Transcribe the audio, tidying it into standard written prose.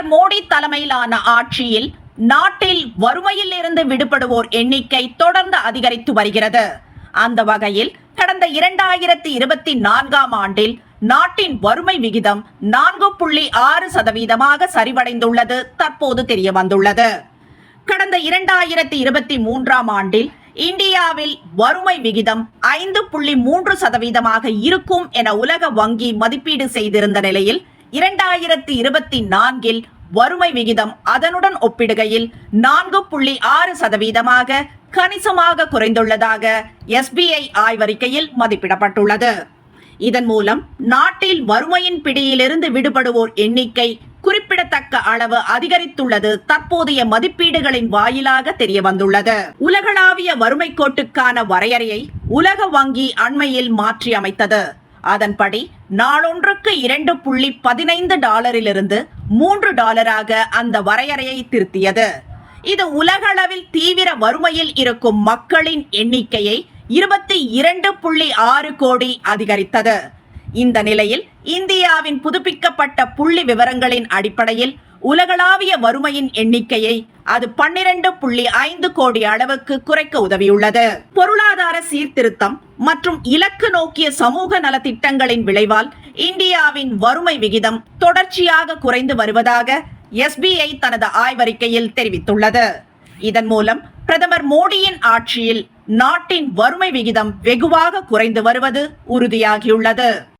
பிரதமர் மோடி தலைமையிலான ஆட்சியில் நாட்டில் வறுமையில் இருந்து விடுபடுவோர் எண்ணிக்கை தொடர்ந்து அதிகரித்து வருகிறது. அந்த வகையில் கடந்த 2024ஆம் ஆண்டில் நாட்டின் வறுமை விகிதம் 4.6% சரிவடைந்துள்ளது தற்போது தெரிய வந்துள்ளது. கடந்த 2023ஆம் ஆண்டில் இந்தியாவில் வறுமை விகிதம் 5.3% இருக்கும் என உலக வங்கி மதிப்பீடு செய்திருந்த நிலையில் 2024இல் வறுமை விகிதம் அதனுடன் ஒப்பிடுகையில் 4.6% கணிசமாக குறைந்துள்ளதாக SBI ஆய்வறிக்கையில் மதிப்பிடப்பட்டுள்ளது. இதன் மூலம் நாட்டில் வறுமையின் பிடியிலிருந்து விடுபடுவோர் எண்ணிக்கை குறிப்பிடத்தக்க அளவு அதிகரித்துள்ளது தற்போதைய மதிப்பீடுகளின் வாயிலாக தெரிய வந்துள்ளது. உலகளாவிய வறுமை கோட்டுக்கான வரையறையை உலக வங்கி அண்மையில் மாற்றி அமைத்தது. அதன்படி நாளொன்றுக்கு $2.15 $3 அந்த வரையறையை திருத்தியது. இது உலகளவில் தீவிர வறுமையில் இருக்கும் மக்களின் எண்ணிக்கையை 22.6 கோடி அதிகரித்தது. இந்த நிலையில் இந்தியாவின் புதுப்பிக்கப்பட்ட புள்ளி விவரங்களின் அடிப்படையில் உலகளாவிய வறுமையின் எண்ணிக்கையை அது 12.5 கோடி அளவுக்கு குறைக்க உதவியுள்ளது. பொருளாதார சீர்திருத்தம் மற்றும் இலக்கு நோக்கிய சமூக நலத்திட்டங்களின் விளைவால் இந்தியாவின் வறுமை விகிதம் தொடர்ச்சியாக குறைந்து வருவதாக SBI தனது ஆய்வறிக்கையில் தெரிவித்துள்ளது. இதன் மூலம் பிரதமர் மோடியின் ஆட்சியில் நாட்டின் வறுமை விகிதம் வெகுவாக குறைந்து வருவது உறுதியாகியுள்ளது.